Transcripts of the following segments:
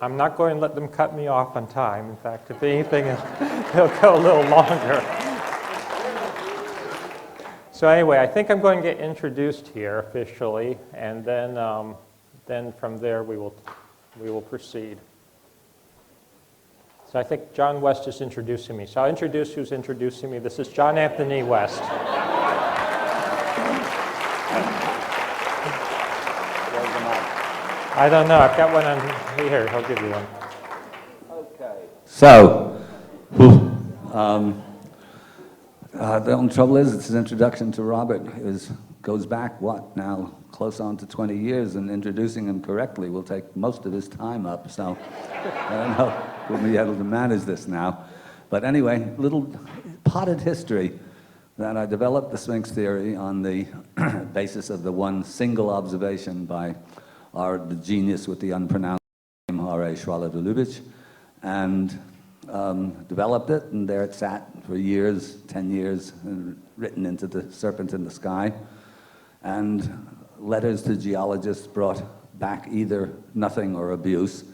I'm not going to let them cut me off on time. In fact, if anything, it'll go a little longer. So anyway, I think I'm going to get introduced here officially, and then from there we will proceed. So I think John West is introducing me. So I'll introduce who's introducing me. This is John Anthony West. I don't know. I've got one on here. I'll give you one. Okay. So, the only trouble is, it's an introduction to Robert goes back, what, now close on to 20 years, and introducing him correctly will take most of his time up, so I don't know if we'll be able to manage this now. But anyway, little potted history that I developed the Sphinx theory on the basis of the one single observation by the genius with the unpronounced name, R.A. Schwaller-de-Lubitsch, and developed it, and there it sat for years, 10 years, written into the Serpent in the Sky. And letters to geologists brought back either nothing or abuse.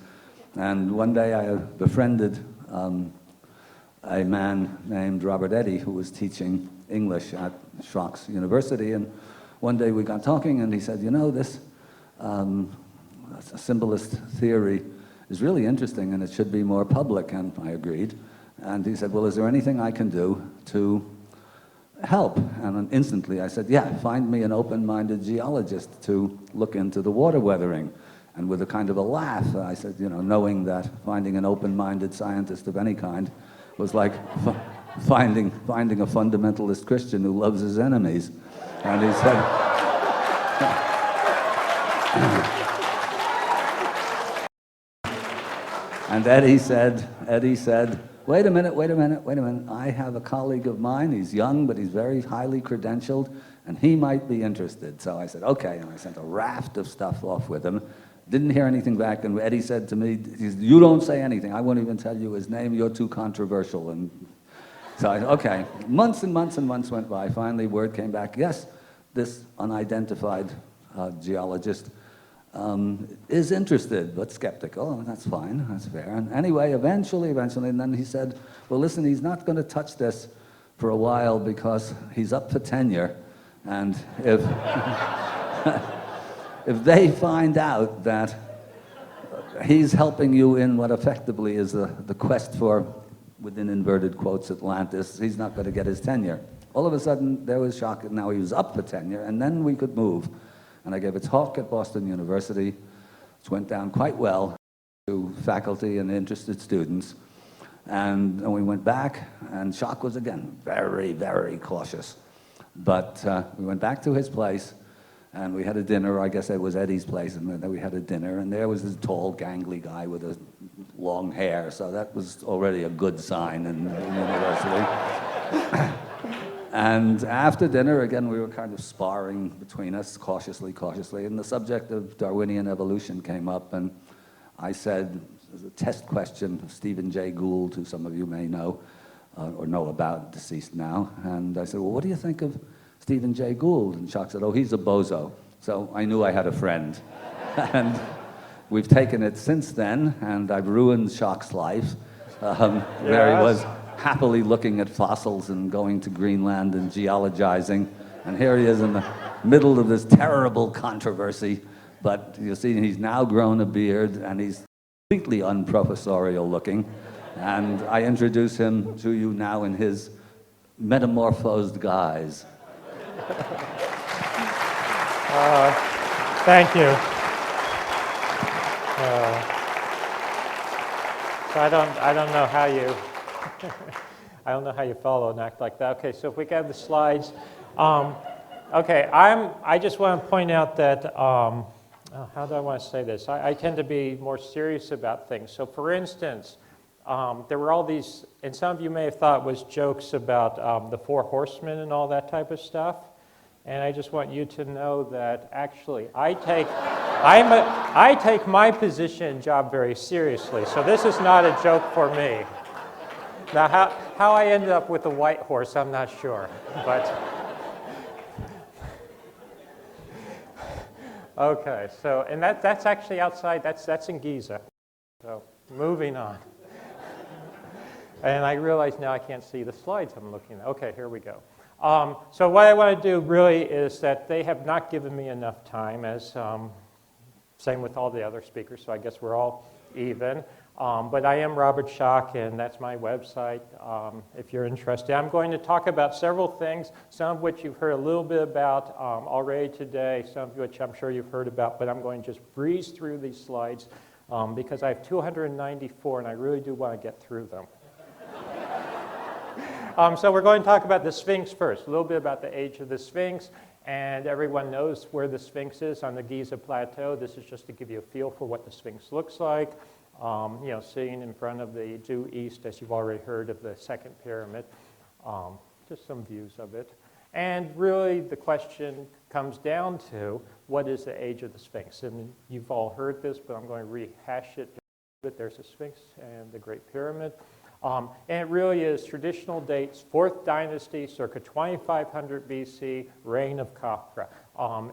And one day I befriended a man named Robert Eddy, who was teaching English at Schochs University. And one day we got talking, and he said, you know, this symbolist theory is really interesting, and it should be more public, and I agreed. And he said, well, is there anything I can do to help? And instantly I said, yeah, find me an open-minded geologist to look into the water weathering. And with a kind of a laugh, I said, you know, knowing that finding an open-minded scientist of any kind was like finding a fundamentalist Christian who loves his enemies. And he said, and Eddie said, wait a minute, I have a colleague of mine, he's young, but he's very highly credentialed, and he might be interested. So I said, okay, and I sent a raft of stuff off with him. Didn't hear anything back, and Eddie said to me, you don't say anything, I won't even tell you his name, you're too controversial. And so I said, okay. Months and months and months went by. Finally, word came back, yes, this unidentified geologist is interested, but skeptical. Oh, that's fine, that's fair. And anyway, eventually, and then he said, well, listen, he's not going to touch this for a while because he's up for tenure. And if, if they find out that he's helping you in what effectively is the quest for, within inverted quotes, Atlantis, he's not going to get his tenure. All of a sudden, there was shock, and now he was up for tenure, and then we could move. And I gave a talk at Boston University, which went down quite well to faculty and interested students. And we went back, and Schoch was, again, very, very cautious. But we went back to his place, and we had a dinner. I guess it was Eddie's place, and then we had a dinner. And there was this tall, gangly guy with a long hair, so that was already a good sign in the university. And after dinner, again, we were kind of sparring between us, cautiously, and the subject of Darwinian evolution came up, and I said, as a test question of Stephen Jay Gould, who some of you may know, or know about, deceased now, and I said, well, what do you think of Stephen Jay Gould? And Schoch said, oh, he's a bozo. So I knew I had a friend. And we've taken it since then, and I've ruined Schoch's life, where he was happily looking at fossils and going to Greenland and geologizing. And here he is in the middle of this terrible controversy. But you see, he's now grown a beard, and he's completely unprofessorial looking. And I introduce him to you now in his metamorphosed guise. Thank you. So I don't know how you I don't know how you follow an act like that. Okay, so if we got the slides. Okay, I just want to point out that, how do I want to say this? I tend to be more serious about things. So for instance, there were all these, and some of you may have thought it was jokes about the Four Horsemen and all that type of stuff. And I just want you to know that actually I take my position and job very seriously. So this is not a joke for me. Now, how I ended up with the white horse, I'm not sure, but okay. So, and that's actually outside. That's in Giza. So moving on. And I realize now I can't see the slides I'm looking at. Okay, here we go. So what I want to do really is that they have not given me enough time, as same with all the other speakers, so I guess we're all even. But I am Robert Schoch, and that's my website if you're interested. I'm going to talk about several things, some of which you've heard a little bit about already today, some of which I'm sure you've heard about, but I'm going to just breeze through these slides because I have 294, and I really do want to get through them. So we're going to talk about the Sphinx first, a little bit about the age of the Sphinx, and everyone knows where the Sphinx is on the Giza Plateau. This is just to give you a feel for what the Sphinx looks like. Sitting in front of the due east, as you've already heard, of the second pyramid. Just some views of it. And really the question comes down to, what is the age of the Sphinx? And you've all heard this, but I'm going to rehash it. There's the Sphinx and the Great Pyramid. And it really is traditional dates, 4th dynasty, circa 2500 BC, reign of Khafra.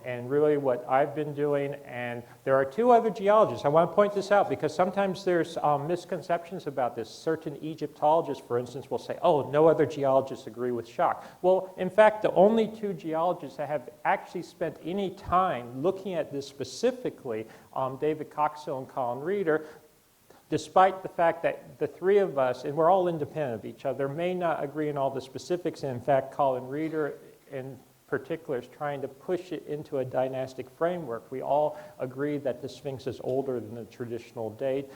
And really what I've been doing, and there are two other geologists. I want to point this out because sometimes there's misconceptions about this. Certain Egyptologists, for instance, will say, oh, no other geologists agree with Schoch. Well, in fact, the only two geologists that have actually spent any time looking at this specifically, David Coxhill and Colin Reeder, despite the fact that the three of us, and we're all independent of each other, may not agree on all the specifics. And in fact, Colin Reeder in particular is trying to push it into a dynastic framework. We all agree that the Sphinx is older than the traditional date,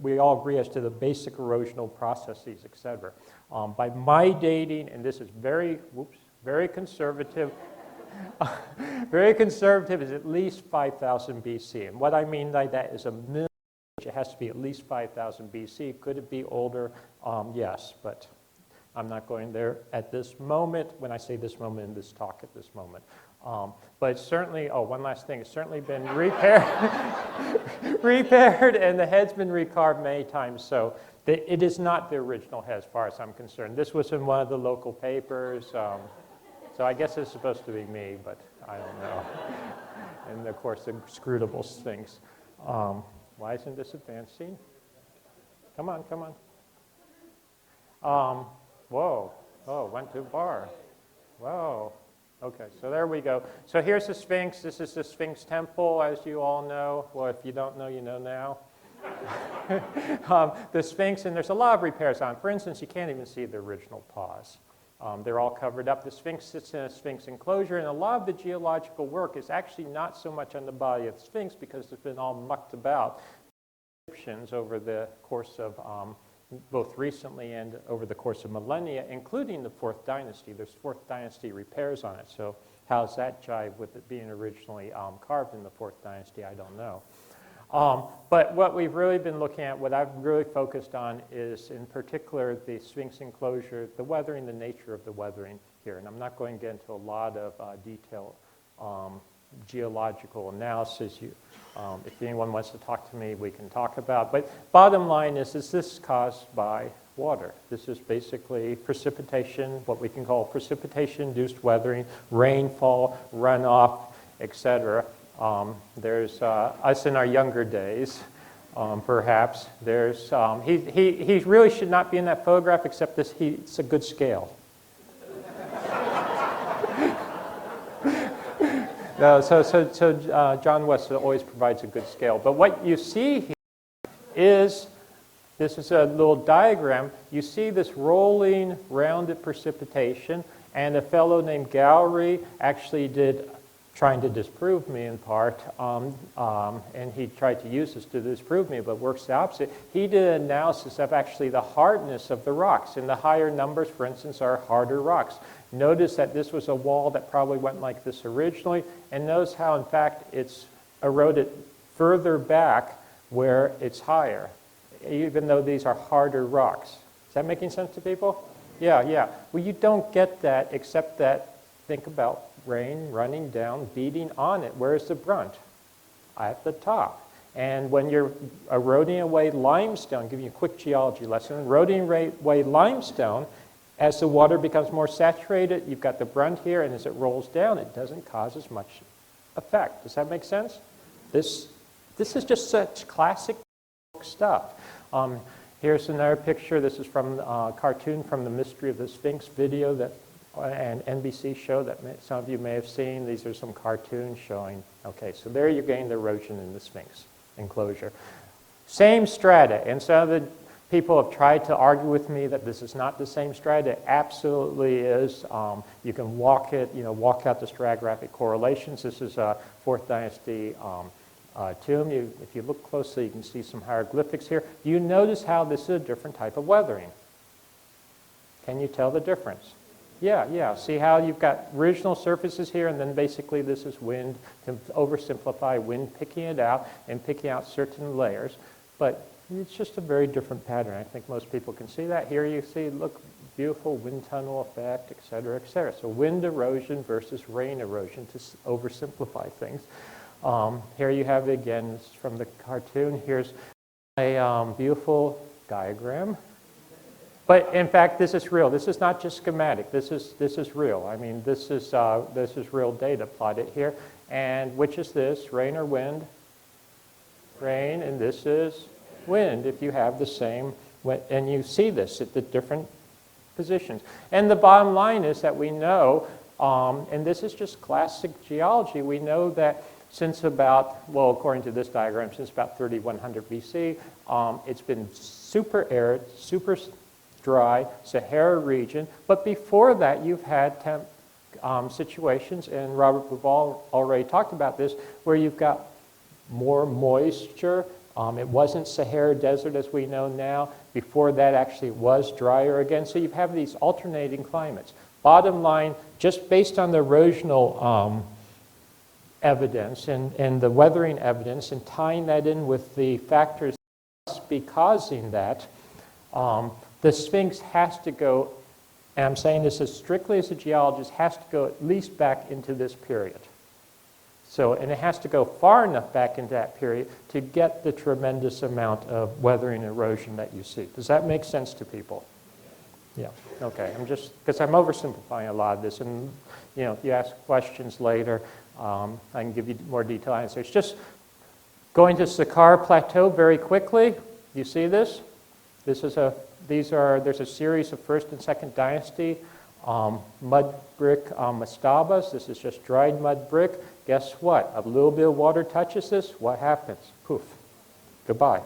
we all agree as to the basic erosional processes, etc. By my dating, and this is very conservative, very conservative, is at least 5000 BC. And what I mean by that is a minimum. It has to be at least 5000 BC. Could it be older? Yes, but I'm not going there at this moment. When I say this moment, in this talk at this moment. But it's certainly, one last thing, it's certainly been repaired, and the head's been recarved many times. So it is not the original head as far as I'm concerned. This was in one of the local papers. So I guess it's supposed to be me, but I don't know. And of course, the scrutable Sphinx. Why isn't this advancing? Come on, come on. Went too far. Whoa. Okay, so there we go. So here's the Sphinx. This is the Sphinx temple, as you all know. Well, if you don't know, you know now. The Sphinx, and there's a lot of repairs on it. For instance, you can't even see the original paws. They're all covered up. The Sphinx sits in a Sphinx enclosure, and a lot of the geological work is actually not so much on the body of the Sphinx because it's been all mucked about over the course of both recently and over the course of millennia, including the 4th dynasty. There's 4th dynasty repairs on it, so how does that jive with it being originally carved in the 4th dynasty? I don't know. But what we've really been looking at, what I've really focused on is, in particular, the Sphinx enclosure, the weathering, the nature of the weathering here. And I'm not going to get into a lot of detailed geological analysis. If anyone wants to talk to me, we can talk about. But bottom line is this caused by water? This is basically precipitation, what we can call precipitation-induced weathering, rainfall, runoff, etc. There's us in our younger days, perhaps. There's he really should not be in that photograph, except it's a good scale. No, so John West always provides a good scale. But what you see here is, this is a little diagram. You see this rolling, rounded precipitation, and a fellow named Gowrie actually trying to disprove me in part, and he tried to use this to disprove me, but works the opposite. He did an analysis of actually the hardness of the rocks, and the higher numbers, for instance, are harder rocks. Notice that this was a wall that probably went like this originally, and notice how, in fact, it's eroded further back where it's higher, even though these are harder rocks. Is that making sense to people? Yeah. Well, you don't get that except that, think about rain running down, beating on it. Where's the brunt? At the top. And when you're eroding away limestone, give you a quick geology lesson, eroding away limestone, as the water becomes more saturated, you've got the brunt here, and as it rolls down, it doesn't cause as much effect. Does that make sense? This is just such classic book stuff. Here's another picture. This is from a cartoon from the Mystery of the Sphinx video that an NBC show that some of you may have seen. These are some cartoons showing. Okay, so there you're getting the erosion in the Sphinx enclosure. Same strata, and some of the people have tried to argue with me that this is not the same strata. It absolutely is. You can walk out the stratigraphic correlations. This is a 4th Dynasty tomb. If you look closely, you can see some hieroglyphics here. Do you notice how this is a different type of weathering? Can you tell the difference? Yeah. See how you've got original surfaces here, and then basically this is wind, to oversimplify, wind picking it out and picking out certain layers. But it's just a very different pattern. I think most people can see that. Here you see, look, beautiful wind tunnel effect, et cetera, et cetera. So wind erosion versus rain erosion, to oversimplify things. Here you have, again, this is from the cartoon. Here's a beautiful diagram. But in fact, this is real. This is not just schematic. This is real. I mean, this is real data plotted here. And which is this, rain or wind? Rain, and this is wind if you have the same, and you see this at the different positions. And the bottom line is that we know, and this is just classic geology, we know that since about, well, according to this diagram, since about 3100 BC, it's been super arid, super dry, Sahara region. But before that, you've had situations, and Robert Bouval already talked about this, where you've got more moisture. It wasn't Sahara Desert as we know now. Before that, actually, it was drier again. So you have these alternating climates. Bottom line, just based on the erosional evidence and the weathering evidence, and tying that in with the factors that must be causing that, the Sphinx has to go, and I'm saying this as strictly as a geologist, has to go at least back into this period. So, and it has to go far enough back into that period to get the tremendous amount of weathering and erosion that you see. Does that make sense to people? Yeah, okay. I'm just, because I'm oversimplifying a lot of this, and if you ask questions later, I can give you more detailed answers. Just going to Saqqara Plateau very quickly. You see this? There's a series of 1st and 2nd Dynasty mud brick mastabas. This is just dried mud brick. Guess what? A little bit of water touches this. What happens? Poof. Goodbye.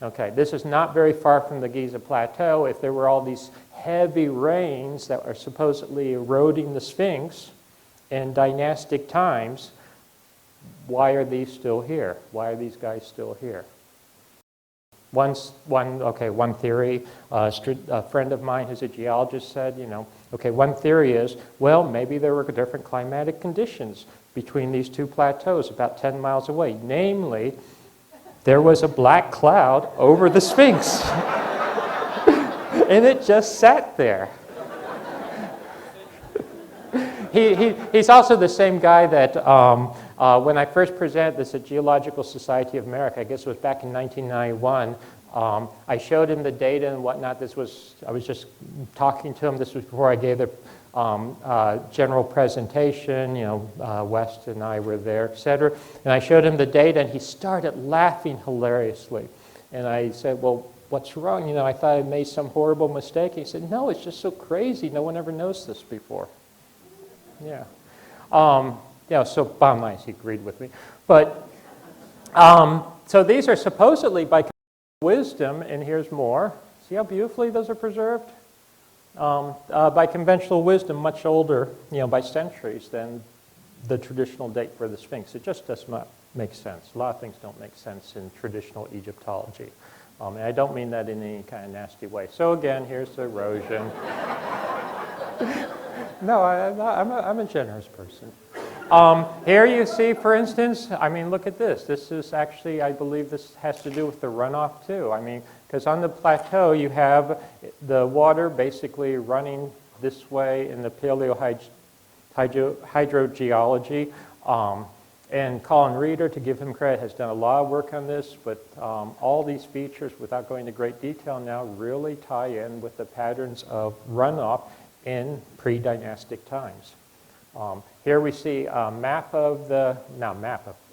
Okay, this is not very far from the Giza Plateau. If there were all these heavy rains that are supposedly eroding the Sphinx in dynastic times, why are these still here? Why are these guys still here? One theory, a friend of mine who's a geologist said, one theory is, well, maybe there were different climatic conditions between these two plateaus about 10 miles away. Namely, there was a black cloud over the Sphinx. And it just sat there. He's also the same guy that when I first presented this at Geological Society of America, I guess it was back in 1991, I showed him the data and whatnot. I was just talking to him. This was before I gave the general presentation. West and I were there, et cetera. And I showed him the data, and he started laughing hilariously. And I said, well, what's wrong? I thought I made some horrible mistake. He said, no, it's just so crazy. No one ever knows this before. Yeah. So bottom line, he agreed with me. But, so these are supposedly by wisdom, and here's more. See how beautifully those are preserved? By conventional wisdom, much older, by centuries than the traditional date for the Sphinx. It just does not make sense. A lot of things don't make sense in traditional Egyptology. And I don't mean that in any kind of nasty way. So again, here's the erosion. No, I'm a generous person. Here you see, for instance, look at this. This is actually, I believe this has to do with the runoff too. Because on the plateau you have the water basically running this way in the paleohydrogeology. And Colin Reeder, to give him credit, has done a lot of work on this, but all these features, without going into great detail now, really tie in with the patterns of runoff in pre-dynastic times. Here we see a map of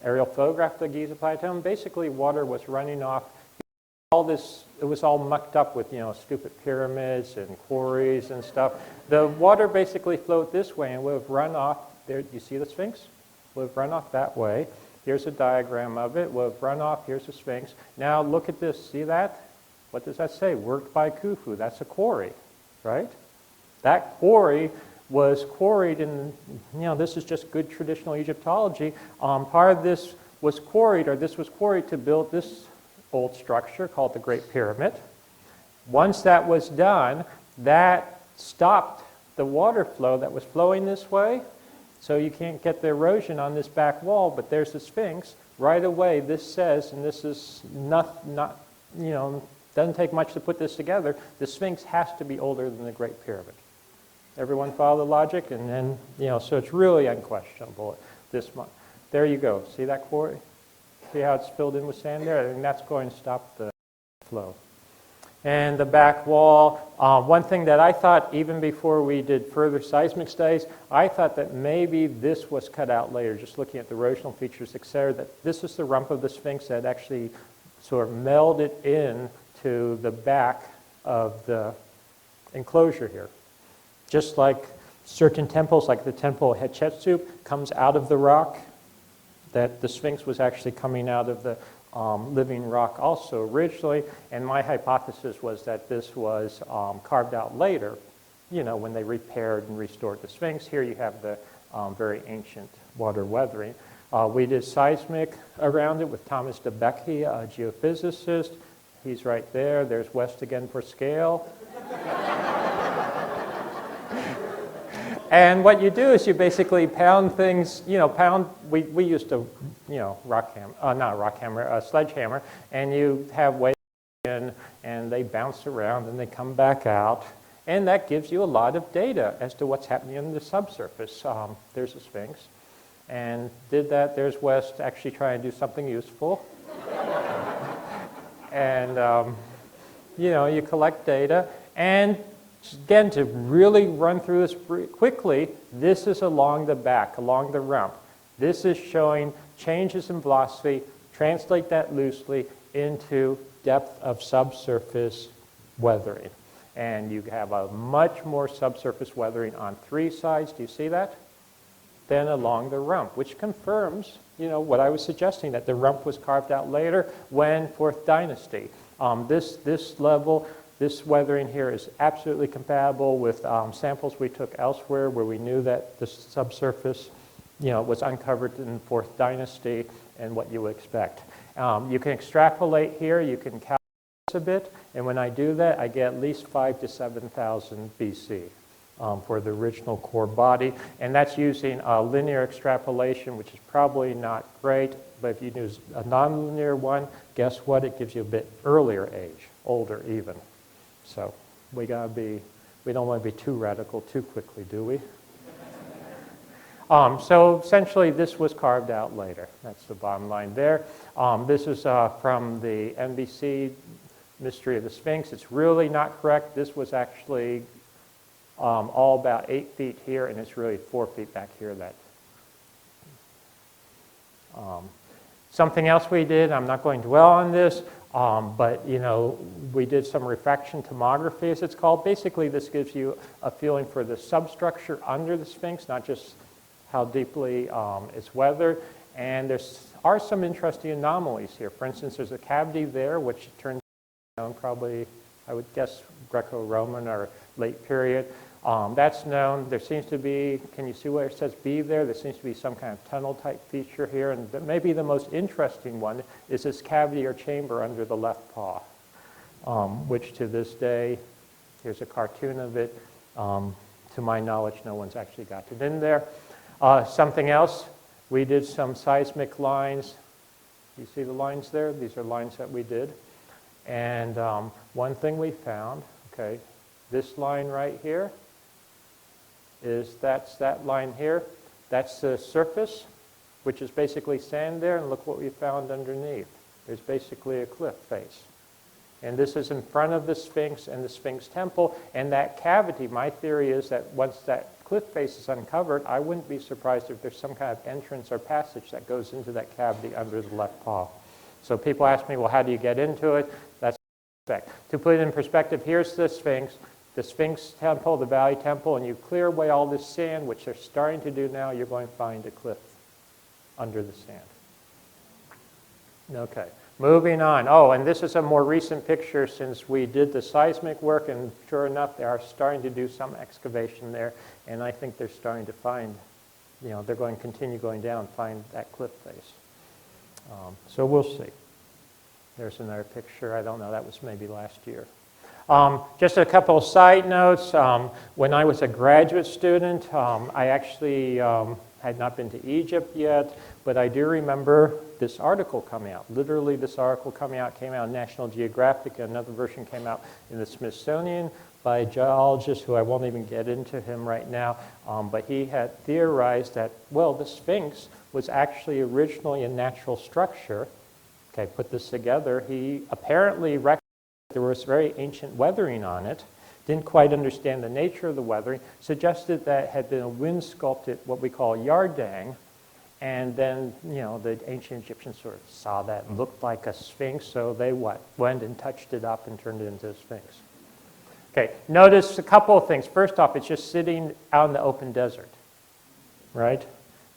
aerial photograph of the Giza Plateau, and basically water was running off all this, it was all mucked up with, stupid pyramids and quarries and stuff. The water basically flowed this way and would have run off. There, you see the Sphinx? Would have run off that way. Here's a diagram of it. Would have run off. Here's the Sphinx. Now look at this. See that? What does that say? Worked by Khufu. That's a quarry, right? That quarry was quarried in, this is just good traditional Egyptology. Part of this was quarried, or this was quarried to build this old structure called the Great Pyramid. Once that was done, that stopped the water flow that was flowing this way, so you can't get the erosion on this back wall, but there's the Sphinx. Right away, this says, and this is not doesn't take much to put this together, the Sphinx has to be older than the Great Pyramid. Everyone follow the logic? And then, so it's really unquestionable this month. There you go. See that quarry? See how it's filled in with sand there? And that's going to stop the flow. And the back wall, one thing that I thought, even before we did further seismic studies, I thought that maybe this was cut out later, just looking at the erosional features, etc., that this is the rump of the Sphinx that actually sort of melded in to the back of the enclosure here. Just like certain temples, like the temple of Hatshepsut, comes out of the rock, that the Sphinx was actually coming out of the living rock also originally, and my hypothesis was that this was carved out later, when they repaired and restored the Sphinx. Here you have the very ancient water weathering. We did seismic around it with Thomas de Becke, a geophysicist. He's right there. There's West again for scale. And what you do is you basically pound things, we used a, a sledgehammer, and you have waves in, and they bounce around, and they come back out, and that gives you a lot of data as to what's happening in the subsurface. There's a Sphinx, and there's West actually trying to do something useful. And, you collect data, and again, to really run through this quickly, this is along the back, along the rump. This is showing changes in velocity. Translate that loosely into depth of subsurface weathering. And you have a much more subsurface weathering on three sides. Do you see that? Then along the rump, which confirms, what I was suggesting, that the rump was carved out later when Fourth Dynasty. This level, this weathering here is absolutely compatible with samples we took elsewhere where we knew that the subsurface, was uncovered in the Fourth Dynasty and what you would expect. You can extrapolate here, you can calculate a bit, and when I do that, I get at least 5,000 to 7,000 BC for the original core body, and that's using a linear extrapolation, which is probably not great, but if you use a nonlinear one, guess what? It gives you a bit earlier age, older even. So we don't want to be too radical too quickly, do we? So essentially, this was carved out later. That's the bottom line there. This is from the NBC Mystery of the Sphinx. It's really not correct. This was actually all about 8 feet here, and it's really 4 feet back here. Something else we did, I'm not going to dwell on this, but we did some refraction tomography, as it's called. Basically, this gives you a feeling for the substructure under the Sphinx, not just how deeply it's weathered. And there are some interesting anomalies here. For instance, there's a cavity there, which turns out probably, I would guess, Greco-Roman or late period. That's known. There seems to be, can you see where it says B there? There seems to be some kind of tunnel-type feature here. And maybe the most interesting one is this cavity or chamber under the left paw, which to this day, here's a cartoon of it. To my knowledge, no one's actually got it in there. Something else, we did some seismic lines. You see the lines there? These are lines that we did. And one thing we found, okay, this line right here, that's that line here. That's the surface, which is basically sand there, and look what we found underneath. There's basically a cliff face. And this is in front of the Sphinx and the Sphinx temple, and that cavity, my theory is that once that cliff face is uncovered, I wouldn't be surprised if there's some kind of entrance or passage that goes into that cavity under the left paw. So people ask me, well, how do you get into it? That's To put it in perspective, here's the Sphinx temple, the Valley Temple, and you clear away all this sand, which they're starting to do now, you're going to find a cliff under the sand. Okay, moving on. Oh, and this is a more recent picture since we did the seismic work, and sure enough, they are starting to do some excavation there, and I think they're starting to find, they're going to continue going down, find that cliff face. So we'll see. There's another picture. I don't know. That was maybe last year. Just a couple of side notes. When I was a graduate student, I actually had not been to Egypt yet, but I do remember this article coming out. Literally, this article came out in National Geographic. Another version came out in the Smithsonian by a geologist who I won't even get into him right now, but he had theorized that, well, the Sphinx was actually originally a natural structure. Okay, put this together. He apparently recognized there was very ancient weathering on it, didn't quite understand the nature of the weathering, suggested that it had been a wind sculpted, what we call yardang, and then, the ancient Egyptians sort of saw that and looked like a sphinx, so they went and touched it up and turned it into a sphinx. Okay, notice a couple of things. First off, it's just sitting out in the open desert, right?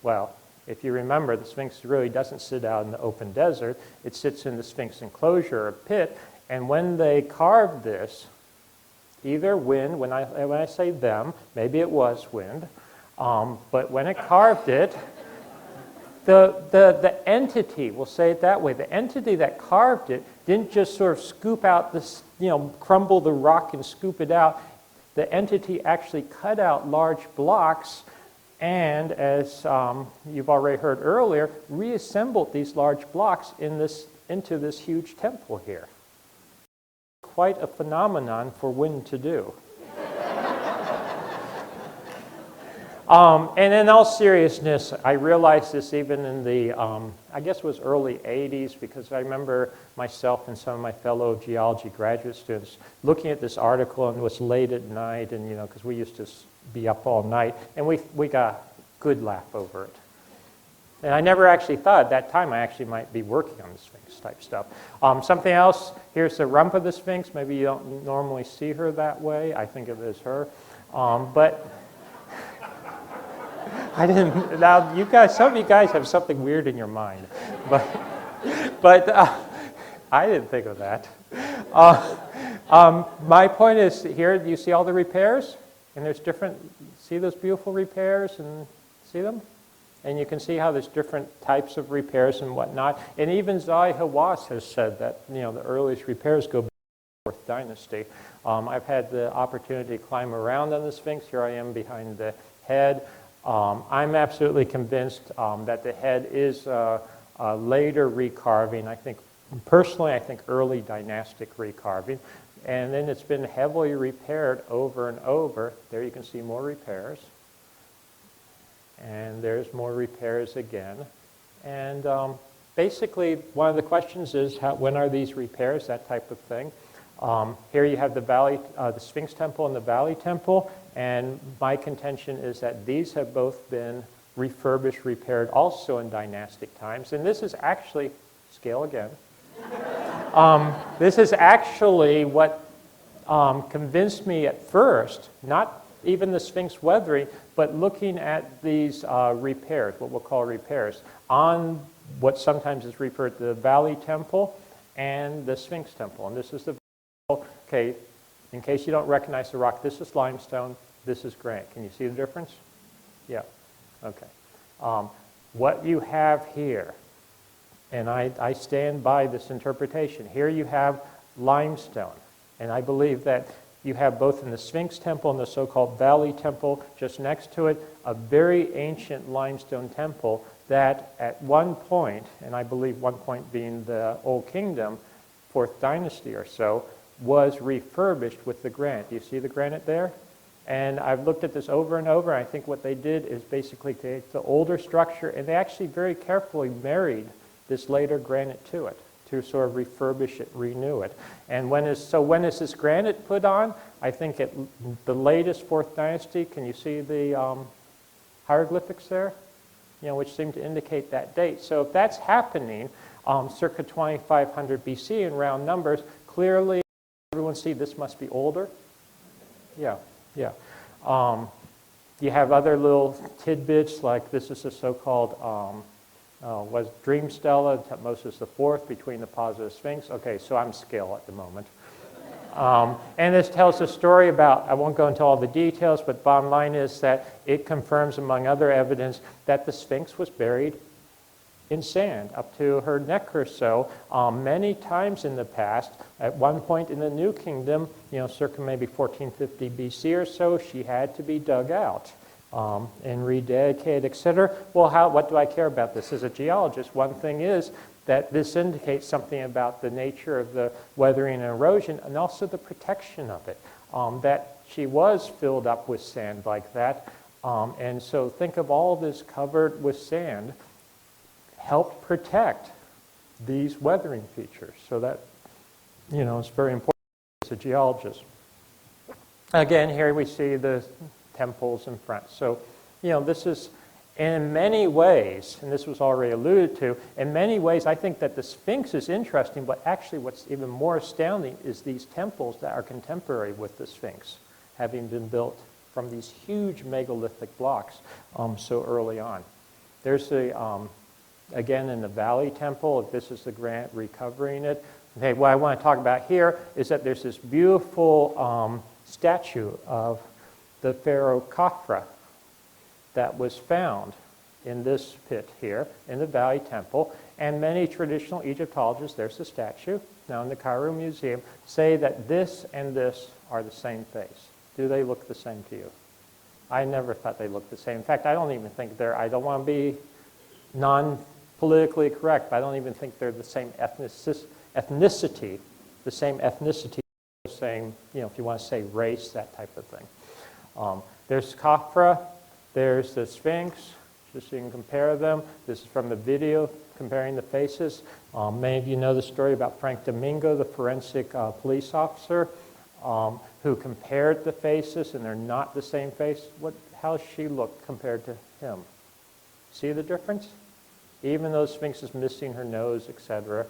Well, if you remember, the Sphinx really doesn't sit out in the open desert. It sits in the Sphinx enclosure or pit. And when they carved this, either wind, when I say them, maybe it was wind, but when it carved it, the entity, we'll say it that way, the entity that carved it didn't just sort of scoop out this, crumble the rock and scoop it out. The entity actually cut out large blocks and, as you've already heard earlier, reassembled these large blocks into this huge temple here. Quite a phenomenon for wind to do. And in all seriousness, I realized this even in the, I guess it was early 80s, because I remember myself and some of my fellow geology graduate students looking at this article, and it was late at night, and because we used to be up all night, and we got a good laugh over it. And I never actually thought at that time I actually might be working on the Sphinx type stuff. Something else, here's the rump of the Sphinx. Maybe you don't normally see her that way. I think of it as her. But I didn't, now you guys, some of you guys have something weird in your mind. But I didn't think of that. My point is here, you see all the repairs? And there's different, see those beautiful repairs and see them? And you can see how there's different types of repairs and whatnot. And even Zahi Hawass has said that, the earliest repairs go back to the 4th dynasty. I've had the opportunity to climb around on the Sphinx. Here I am behind the head. I'm absolutely convinced that the head is a later recarving. I think early dynastic recarving. And then it's been heavily repaired over and over. There you can see more repairs. And there's more repairs again. And basically, one of the questions is, when are these repairs, that type of thing. Here you have the Sphinx Temple and the Valley Temple. And my contention is that these have both been refurbished, repaired, also in dynastic times. And this is actually, scale again. This is actually what convinced me at first, not even the Sphinx weathering, but looking at these repairs, what we'll call repairs, on what sometimes is referred to the Valley Temple and the Sphinx Temple. And this is the, okay, in case you don't recognize the rock, this is limestone, this is granite. Can you see the difference? Yeah, okay. What you have here, and I stand by this interpretation, here you have limestone, and I believe that you have both in the Sphinx Temple and the so-called Valley Temple just next to it, a very ancient limestone temple that at one point, and I believe one point being the Old Kingdom, 4th dynasty or so, was refurbished with the granite. Do you see the granite there? And I've looked at this over and over, and I think what they did is basically take the older structure, and they actually very carefully married this later granite to it, to sort of refurbish it, renew it. And when is this granite put on? I think at the latest 4th dynasty. Can you see the hieroglyphics there? Which seem to indicate that date. So if that's happening circa 2500 BC in round numbers, clearly everyone see this must be older? Yeah, yeah. You have other little tidbits, like this is a so-called was Dream Stela, Tutmosis IV, between the positive Sphinx. Okay, so I'm scale at the moment. And this tells a story about, I won't go into all the details, but bottom line is that it confirms, among other evidence, that the Sphinx was buried in sand up to her neck or so many times in the past. At one point in the New Kingdom, circa maybe 1450 BC or so, she had to be dug out and rededicated, etc. Well, what do I care about this as a geologist? One thing is that this indicates something about the nature of the weathering and erosion, and also the protection of it, that she was filled up with sand like that. And so think of all this covered with sand helped protect these weathering features. So that, it's very important as a geologist. Again, here we see the temples in front. So, this is, in many ways, and this was already alluded to, in many ways I think that the Sphinx is interesting, but actually what's even more astounding is these temples that are contemporary with the Sphinx, having been built from these huge megalithic blocks so early on. There's the, again in the Valley Temple, this is the Grant recovering it. Okay, what I want to talk about here is that there's this beautiful statue of the pharaoh Khafra that was found in this pit here in the Valley Temple, and many traditional Egyptologists, there's the statue, now in the Cairo Museum, say that this and this are the same face. Do they look the same to you? I never thought they looked the same. In fact, I don't even think I don't want to be non-politically correct, but I don't even think they're the same ethnicity, the same if you want to say race, that type of thing. There's Khafra, there's the Sphinx, just so you can compare them. This is from the video comparing the faces. Many of you know the story about Frank Domingo, the forensic police officer, who compared the faces, and they're not the same face. How does she look compared to him? See the difference? Even though the Sphinx is missing her nose, etc.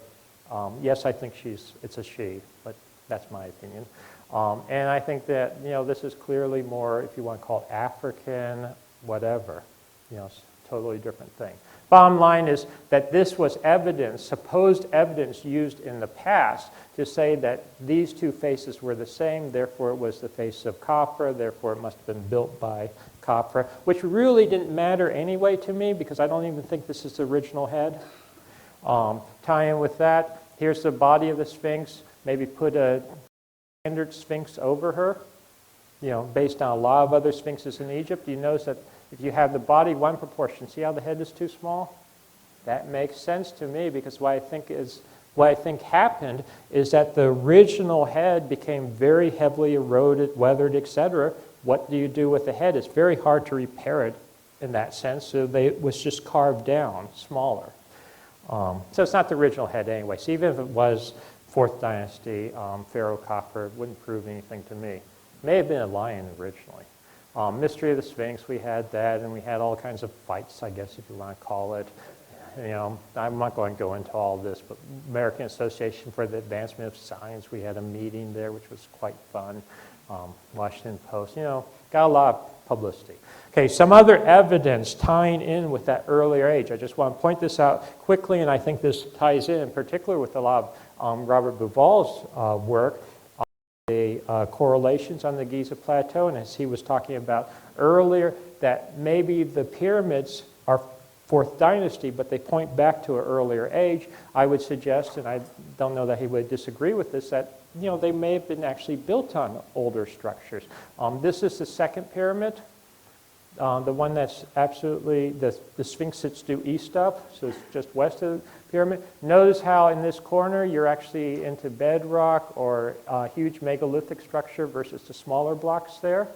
Yes, I think it's a she, but that's my opinion. And I think that, this is clearly more, if you want to call it African, whatever. It's a totally different thing. Bottom line is that this was evidence, supposed evidence used in the past to say that these two faces were the same, therefore it was the face of Khafra, therefore it must have been built by Khafra, which really didn't matter anyway to me because I don't even think this is the original head. Tie in with that, here's the body of the Sphinx, maybe put a standard Sphinx over her, based on a lot of other Sphinxes in Egypt. You notice that if you have the body one proportion, see how the head is too small? That makes sense to me because what I think happened is that the original head became very heavily eroded, weathered, etc. What do you do with the head? It's very hard to repair it in that sense, so it was just carved down, smaller. So it's not the original head anyway. So even if it was 4th Dynasty, Pharaoh Khafra, wouldn't prove anything to me. May have been a lion originally. Mystery of the Sphinx, we had that, and we had all kinds of fights, I guess, if you want to call it. I'm not going to go into all this, but American Association for the Advancement of Science, we had a meeting there, which was quite fun. Washington Post, got a lot of publicity. Okay, some other evidence tying in with that earlier age. I just want to point this out quickly, and I think this ties in particular with a lot of Robert Bauval's work, the correlations on the Giza Plateau, and as he was talking about earlier, that maybe the pyramids are 4th Dynasty, but they point back to an earlier age. I would suggest, and I don't know that he would disagree with this, that they may have been actually built on older structures. This is the second pyramid, the one that's absolutely, the Sphinx sits due east of, so it's just west of the pyramid. Notice how in this corner you're actually into bedrock or a huge megalithic structure versus the smaller blocks there.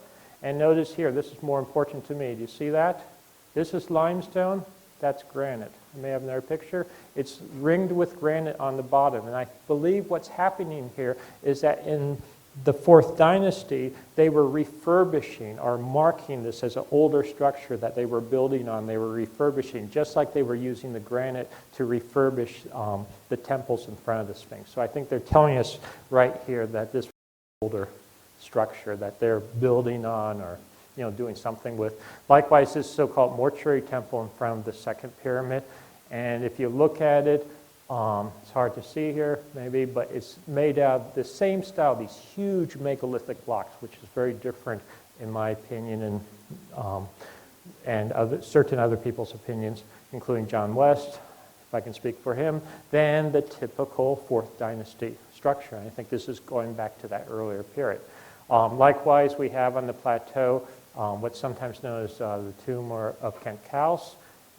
And notice here, this is more important to me. Do you see that? This is limestone, that's granite. You may have another picture. It's ringed with granite on the bottom. And I believe what's happening here is that in the 4th Dynasty, they were refurbishing or marking this as an older structure that they were building on. They were refurbishing, just like they were using the granite to refurbish the temples in front of the Sphinx. So I think they're telling us right here that this older structure that they're building on or doing something with. Likewise, this so-called mortuary temple in front of the second pyramid. And if you look at it, it's hard to see here maybe, but it's made out of the same style, these huge megalithic blocks, which is very different in my opinion and certain other people's opinions, including John West, if I can speak for him, than the typical 4th dynasty structure. And I think this is going back to that earlier period. Likewise, we have on the plateau what's sometimes known as the tomb of Kentkaus,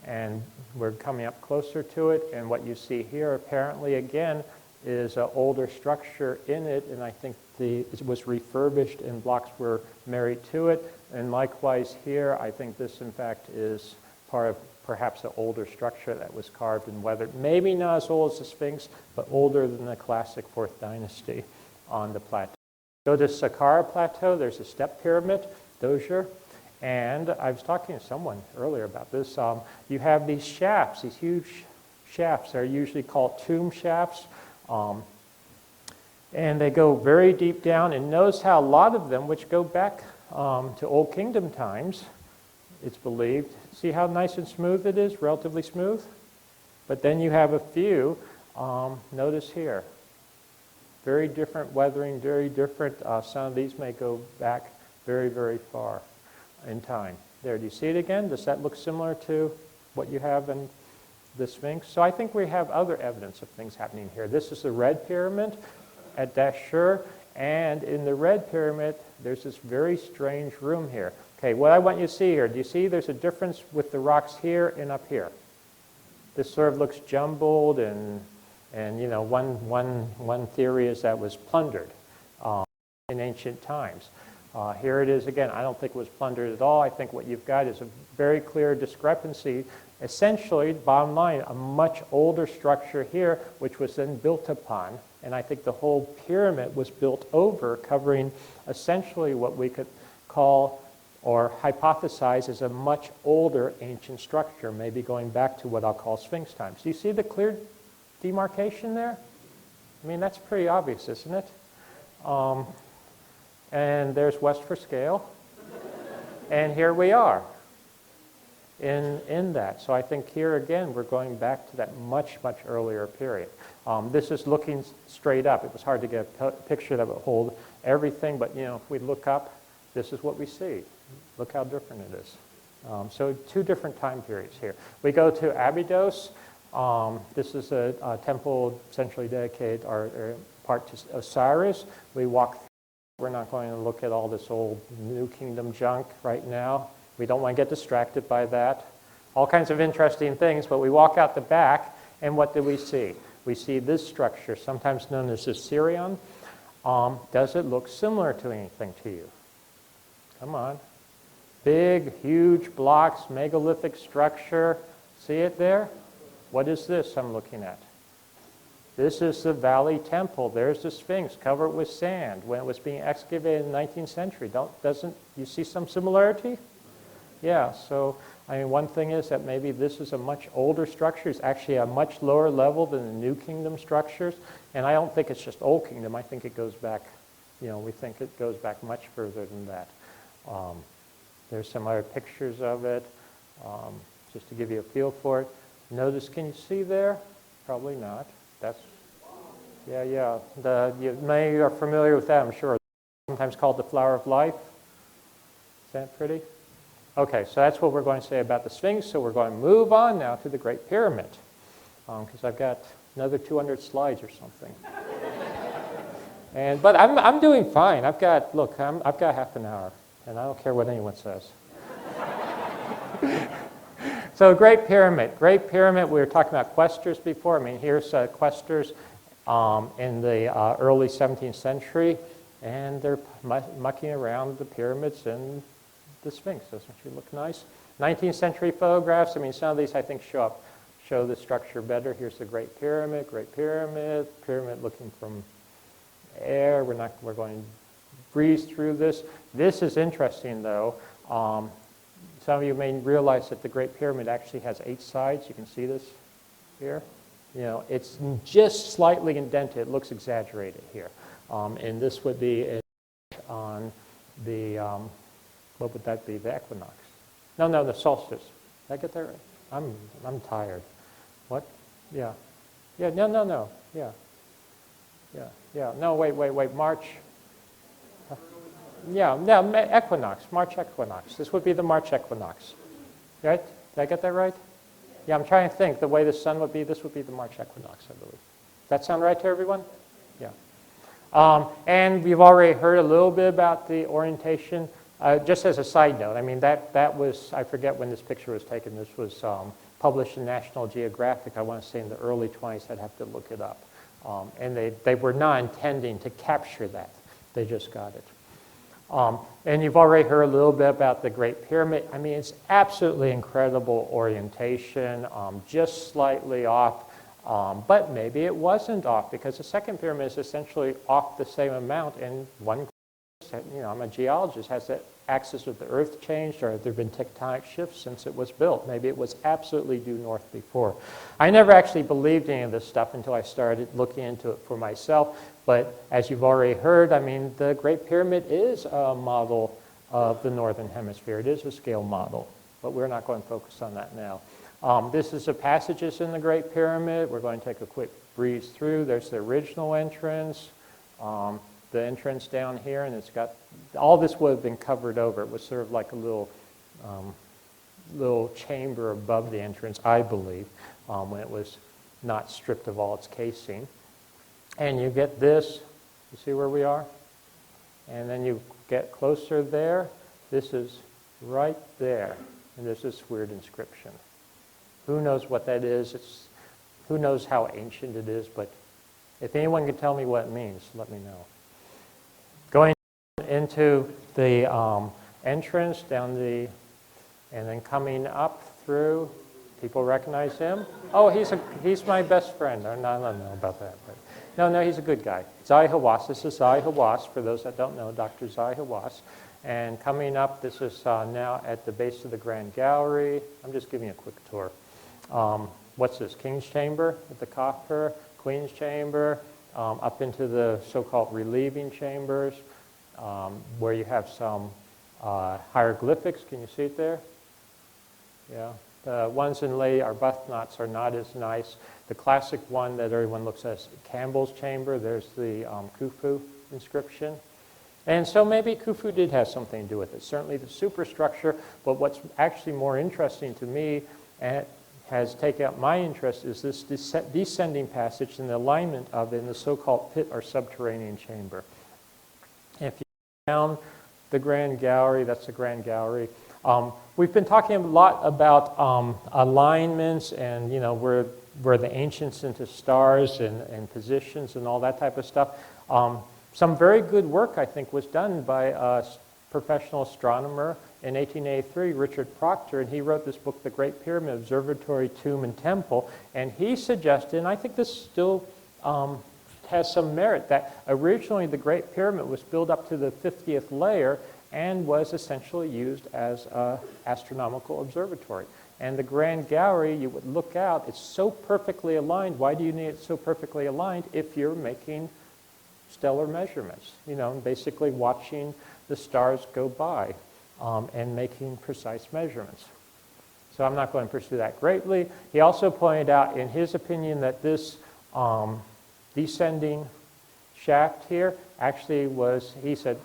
and we're coming up closer to it. And what you see here, apparently, again, is an older structure in it, and I think it was refurbished and blocks were married to it. And likewise here, I think this, in fact, is part of perhaps an older structure that was carved and weathered. Maybe not as old as the Sphinx, but older than the classic 4th dynasty on the plateau. Go to Saqqara Plateau, there's a step pyramid, Dozier, and I was talking to someone earlier about this. You have these shafts, these huge shafts. They're usually called tomb shafts, and they go very deep down, and notice how a lot of them, which go back to Old Kingdom times, it's believed. See how nice and smooth it is, relatively smooth? But then you have a few, notice here, very different weathering, very different. Some of these may go back very, very far in time. There, do you see it again? Does that look similar to what you have in the Sphinx? So I think we have other evidence of things happening here. This is the Red Pyramid at Dashur, and in the Red Pyramid, there's this very strange room here. Okay, what I want you to see here, do you see there's a difference with the rocks here and up here? This sort of looks jumbled, and one theory is that was plundered in ancient times. Here it is again. I don't think it was plundered at all. I think what you've got is a very clear discrepancy. Essentially, bottom line, a much older structure here, which was then built upon. And I think the whole pyramid was built over, covering essentially what we could call or hypothesize as a much older ancient structure, maybe going back to what I'll call Sphinx times. Do you see the clear demarcation there? I mean, that's pretty obvious, isn't it? And there's West for scale. And here we are in that. So I think here again, we're going back to that much, much earlier period. This is looking straight up. It was hard to get a picture that would hold everything, but if we look up, this is what we see. Look how different it is. So 2 different time periods here. We go to Abydos. This is a temple essentially dedicated or part to Osiris. We walk through. We're not going to look at all this old New Kingdom junk right now. We don't want to get distracted by that. All kinds of interesting things, but we walk out the back, and what do we see? We see this structure, sometimes known as Osireion. Does it look similar to anything to you? Come on. Big, huge blocks, megalithic structure. See it there? What is this I'm looking at? This is the Valley Temple. There's the Sphinx covered with sand when it was being excavated in the 19th century. Doesn't you see some similarity? Yeah, so I mean, one thing is that maybe this is a much older structure. It's actually a much lower level than the New Kingdom structures. And I don't think it's just Old Kingdom. I think it goes back, we think it goes back much further than that. There's some other pictures of it, just to give you a feel for it. Notice, can you see there? Probably not. That's, yeah. You may are familiar with that, I'm sure. Sometimes called the flower of life. Is that pretty? Okay, so that's what we're going to say about the Sphinx. So we're going to move on now to the Great Pyramid, because I've got another 200 slides or something. But I'm doing fine. I've got half an hour, and I don't care what anyone says. So Great Pyramid. Great Pyramid, we were talking about questers before. I mean, here's questers in the early 17th century, and they're mucking around the pyramids and the Sphinx. Doesn't she look nice? 19th century photographs. I mean, some of these I think show the structure better. Here's the Great Pyramid, pyramid looking from air. We're going to breeze through this. This is interesting, though. Some of you may realize that the Great Pyramid actually has 8 sides. You can see this here. It's just slightly indented. It looks exaggerated here. And this would be on the, what would that be, the equinox? No, the solstice. Did I get that right? I'm tired. What? Yeah. Yeah, no. Yeah. No, wait. March. Yeah, equinox, March equinox. This would be the March equinox. Right? Did I get that right? Yeah, I'm trying to think. The way the sun would be, this would be the March equinox, I believe. Does that sound right to everyone? Yeah. And we've already heard a little bit about the orientation. Just as a side note, I mean, that was, I forget when this picture was taken. This was published in National Geographic, I want to say in the early 20s. I'd have to look it up. And they were not intending to capture that. They just got it. And you've already heard a little bit about the Great Pyramid. I mean, it's absolutely incredible orientation, just slightly off. But maybe it wasn't off, because the second pyramid is essentially off the same amount, and one, I'm a geologist, has the axis of the Earth changed, or have there been tectonic shifts since it was built? Maybe it was absolutely due north before. I never actually believed any of this stuff until I started looking into it for myself, but as you've already heard, I mean, the Great Pyramid is a model of the Northern Hemisphere. It is a scale model, but we're not going to focus on that now. This is the passages in the Great Pyramid. We're going to take a quick breeze through. There's the original entrance. The entrance down here, and it's got, all this would have been covered over. It was sort of like a little chamber above the entrance, I believe, when it was not stripped of all its casing. And you get this, you see where we are? And then you get closer there. This is right there, and there's this weird inscription. Who knows what that is? Who knows how ancient it is, but if anyone can tell me what it means, let me know. Going into the entrance, down the, and then coming up through, people recognize him. Oh, he's my best friend. I don't know about that, but no, he's a good guy. Zai Hawass. This is Zai Hawass, for those that don't know, Dr. Zai Hawass. And coming up, this is now at the base of the Grand Gallery. I'm just giving you a quick tour. What's this? King's Chamber at the copper, Queen's Chamber. Up into the so-called relieving chambers, where you have some hieroglyphics. Can you see it there? Yeah. The ones in lay Arbuthnot's are not as nice. The classic one that everyone looks at is Campbell's Chamber. There's the Khufu inscription. And so maybe Khufu did have something to do with it. Certainly the superstructure, but what's actually more interesting to me, and has taken up my interest, is this descending passage and the alignment of it in the so-called pit or subterranean chamber. If you go down the Grand Gallery, that's the Grand Gallery. We've been talking a lot about alignments and where the ancients into stars and positions and all that type of stuff. Some very good work, I think, was done by a professional astronomer in 1883, Richard Proctor, and he wrote this book, The Great Pyramid, Observatory, Tomb, and Temple, and he suggested, and I think this still has some merit, that originally the Great Pyramid was built up to the 50th layer and was essentially used as an astronomical observatory. And the Grand Gallery, you would look out, it's so perfectly aligned. Why do you need it so perfectly aligned if you're making stellar measurements? Basically watching the stars go by. And making precise measurements. So I'm not going to pursue that greatly. He also pointed out, in his opinion, that this descending shaft here actually was, he said,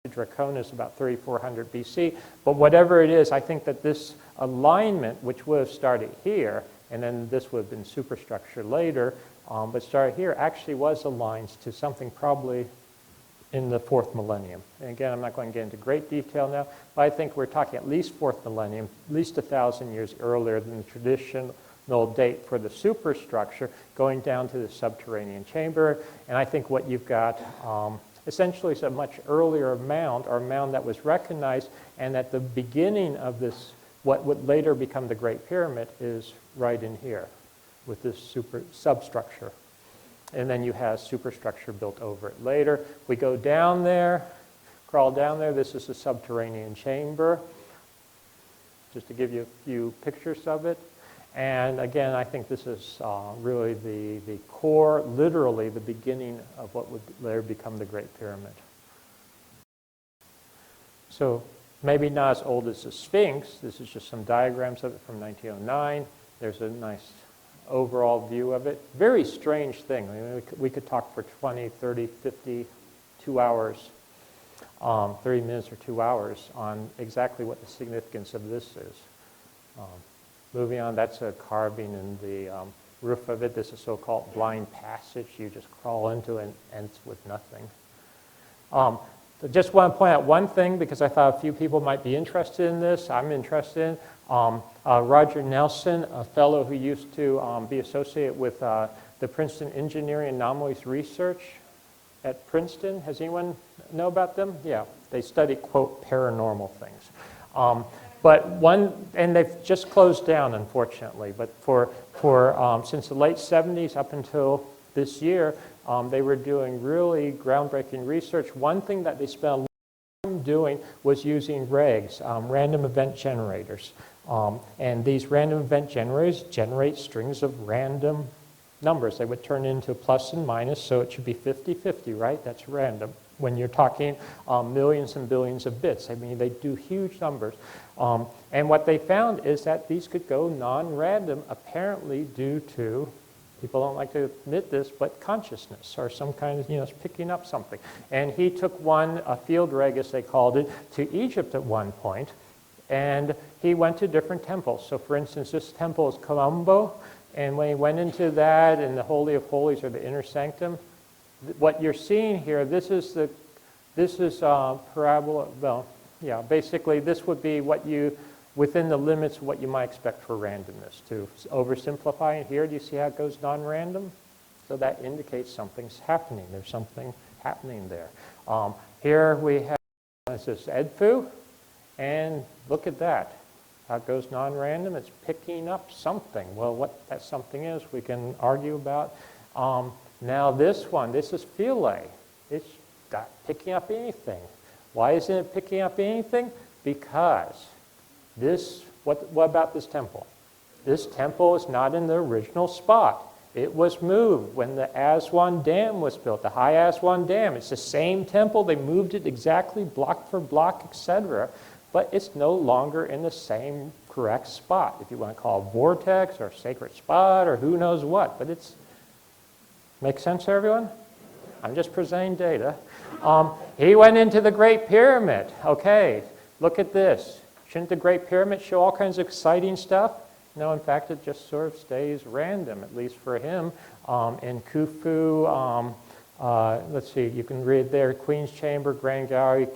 Draconis about 3400 BC. But whatever it is, I think that this alignment, which would have started here, and then this would have been superstructure later, but started here, actually was aligned to something probably in the 4th millennium. And again, I'm not going to get into great detail now, but I think we're talking at least 4th millennium, at least 1,000 years earlier than the traditional date for the superstructure, going down to the subterranean chamber. And I think what you've got essentially is a much earlier mound, or a mound that was recognized, and at the beginning of this, what would later become the Great Pyramid, is right in here with this substructure. And then you have superstructure built over it later. We go down there, crawl down there. This is the subterranean chamber, just to give you a few pictures of it. And again, I think this is really the core, literally the beginning of what would later become the Great Pyramid. So maybe not as old as the Sphinx. This is just some diagrams of it from 1909. There's a nice overall view of it. Very strange thing. I mean, we could talk for 20, 30, 50, 2 hours, 30 minutes or 2 hours on exactly what the significance of this is. Moving on, that's a carving in the roof of it. This is a so-called blind passage. You just crawl into it and ends with nothing. So just want to point out one thing because I thought a few people might be interested in this. I'm interested in Roger Nelson, a fellow who used to be associated with the Princeton Engineering Anomalies Research at Princeton. Has anyone know about them? Yeah, they study, quote, paranormal things. But and they've just closed down, unfortunately. But since the late 70s up until this year, they were doing really groundbreaking research. One thing that they spent a lot of time doing was using regs, random event generators. And these random event generators generate strings of random numbers. They would turn into plus and minus, so it should be 50-50, right? That's random. When you're talking millions and billions of bits, I mean, they do huge numbers. And what they found is that these could go non-random, apparently due to, people don't like to admit this, but consciousness or some kind of, picking up something. And he took a field reg, as they called it, to Egypt at one point, and he went to different temples. So for instance, this temple is Colombo, and when he went into that in the Holy of Holies or the inner sanctum, what you're seeing here, this is parabola, well, yeah, basically this would be within the limits of what you might expect for randomness. To oversimplify it here, do you see how it goes non-random? So that indicates something's happening. There's something happening there. Here we have, this is Edfu, and look at that. How it goes non-random, it's picking up something. Well, what that something is, we can argue about. Now this one, this is Philae. It's not picking up anything. Why isn't it picking up anything? Because what about this temple? This temple is not in the original spot. It was moved when the Aswan Dam was built, the High Aswan Dam. It's the same temple. They moved it exactly block for block, etc. But it's no longer in the same correct spot, if you want to call it vortex or sacred spot or who knows what. But it's, make sense to everyone? I'm just presenting data. He went into the Great Pyramid. Okay, look at this. Shouldn't the Great Pyramid show all kinds of exciting stuff? No, in fact, it just sort of stays random, at least for him. In Khufu, let's see, you can read there, Queen's Chamber, Grand Gallery,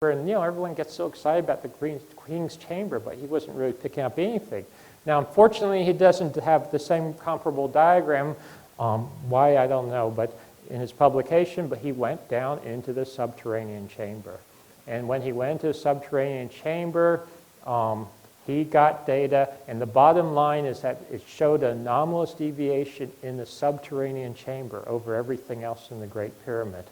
and everyone gets so excited about the Queen's Chamber, but he wasn't really picking up anything. Now, unfortunately, he doesn't have the same comparable diagram. Why, I don't know, but in his publication, but he went down into the subterranean chamber. And when he went to the subterranean chamber, he got data, and the bottom line is that it showed an anomalous deviation in the subterranean chamber over everything else in the Great Pyramid.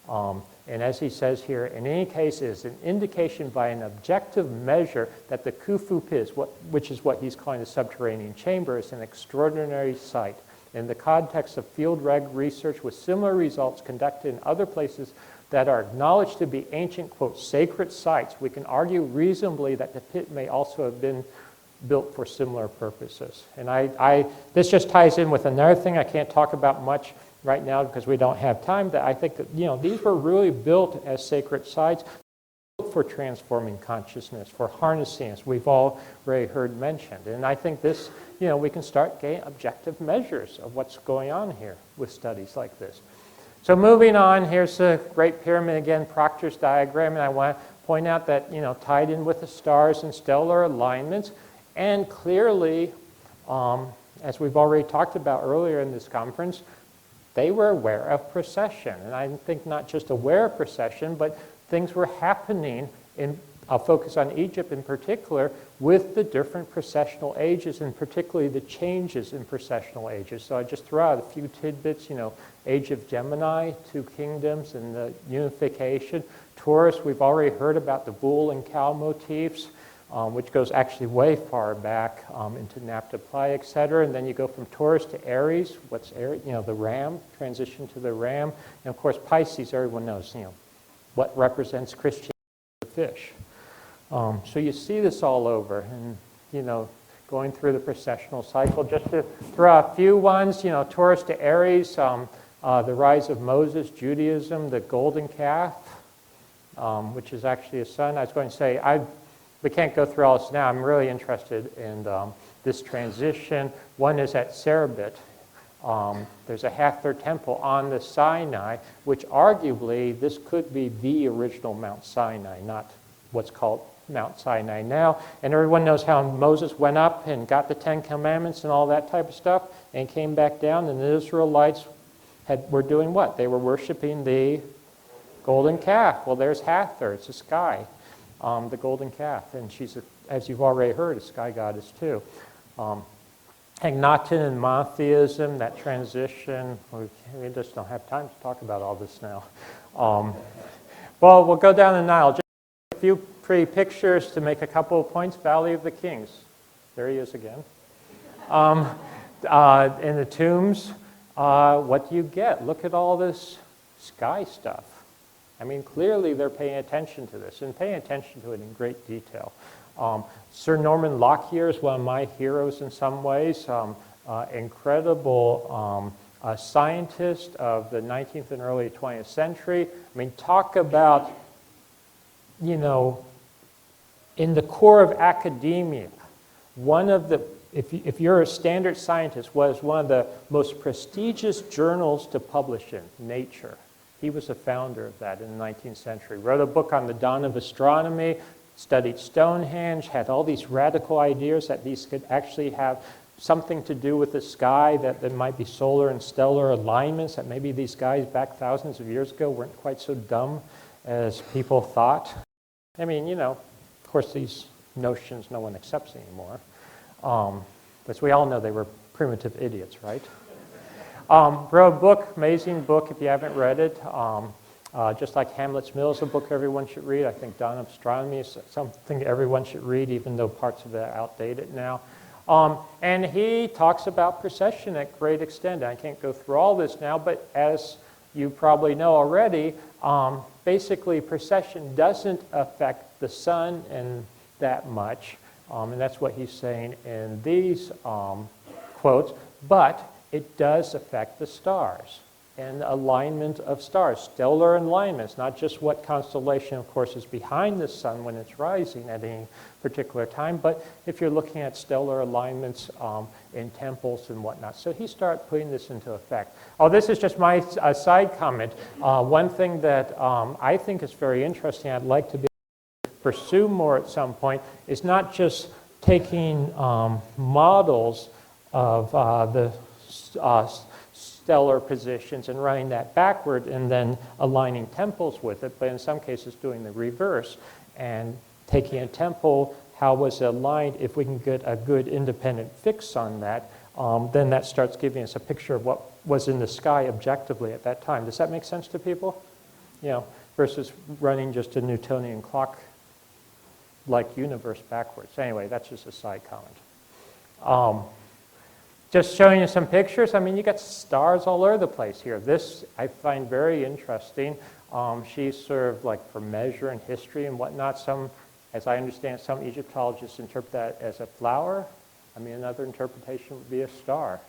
And as he says here, in any case, it is an indication by an objective measure that the Khufu pit, which is what he's calling the subterranean chamber, is an extraordinary site. In the context of field reg research with similar results conducted in other places that are acknowledged to be ancient, quote, sacred sites, we can argue reasonably that the pit may also have been built for similar purposes. And this just ties in with another thing I can't talk about much right now because we don't have time, that I think that, these were really built as sacred sites for transforming consciousness, for harnessing, as we've already heard mentioned. And I think this, we can start getting objective measures of what's going on here with studies like this. So moving on, here's the Great Pyramid again, Proctor's diagram, and I want to point out that, tied in with the stars and stellar alignments, and clearly, as we've already talked about earlier in this conference, they were aware of precession. And I think not just aware of precession, but things were happening I'll focus on Egypt in particular, with the different precessional ages, and particularly the changes in precessional ages. So I just throw out a few tidbits, Age of Gemini, 2 kingdoms, and the unification. Taurus, we've already heard about the bull and cow motifs, which goes actually way far back into Naphtali, etc. And then you go from Taurus to Aries. What's Aries? The ram, transition to the ram. And of course, Pisces, everyone knows, what represents Christianity, the fish. So you see this all over, and going through the precessional cycle. Just to throw out a few ones, Taurus to Aries, the rise of Moses, Judaism, the golden calf, which is actually a sun. I was going to say, we can't go through all this now. I'm really interested in this transition. One is at Cerebit. There's a Hathor temple on the Sinai, which arguably this could be the original Mount Sinai, not what's called Mount Sinai now. And everyone knows how Moses went up and got the Ten Commandments and all that type of stuff and came back down, and the Israelites were doing what? They were worshiping the golden calf. Well, there's Hathor. It's a sky, the golden calf. And she's, as you've already heard, a sky goddess too. Akhenaten and monotheism, that transition. We just don't have time to talk about all this now. Well, we'll go down the Nile. Just a few pretty pictures to make a couple of points. Valley of the Kings. There he is again. In the tombs, what do you get? Look at all this sky stuff. I mean, clearly they're paying attention to this and paying attention to it in great detail. Sir Norman Lockyer is one of my heroes in some ways. Incredible scientist of the 19th and early 20th century. I mean, talk about, in the core of academia, one of the, if you're a standard scientist, was one of the most prestigious journals to publish in, Nature. He was the founder of that in the 19th century. Wrote a book on the dawn of astronomy, studied Stonehenge, had all these radical ideas that these could actually have something to do with the sky, that there might be solar and stellar alignments, that maybe these guys back thousands of years ago weren't quite so dumb as people thought. I mean, of course, these notions no one accepts anymore. But we all know they were primitive idiots, right? Wrote a book, amazing book if you haven't read it. Just like Hamlet's Mill is a book everyone should read. I think Dawn of Astronomy is something everyone should read, even though parts of it are outdated now. And he talks about precession at great extent. I can't go through all this now, but as you probably know already, basically precession doesn't affect the sun in that much. And that's what he's saying in these quotes. But it does affect the stars and alignment of stars, stellar alignments, not just what constellation, of course, is behind the sun when it's rising at any particular time, but if you're looking at stellar alignments in temples and whatnot. So he started putting this into effect. Oh, this is just my side comment. One thing that I think is very interesting, I'd like to be able to pursue more at some point, is not just taking models of the stellar positions and running that backward and then aligning temples with it, but in some cases doing the reverse and taking a temple, how was it aligned? If we can get a good independent fix on that, then that starts giving us a picture of what was in the sky objectively at that time. Does that make sense to people? Versus running just a Newtonian clock-like universe backwards. Anyway, that's just a side comment. Just showing you some pictures. I mean, you got stars all over the place here. This I find very interesting. She's sort of like for measure and history and whatnot. Some, as I understand, some Egyptologists interpret that as a flower. I mean, another interpretation would be a star,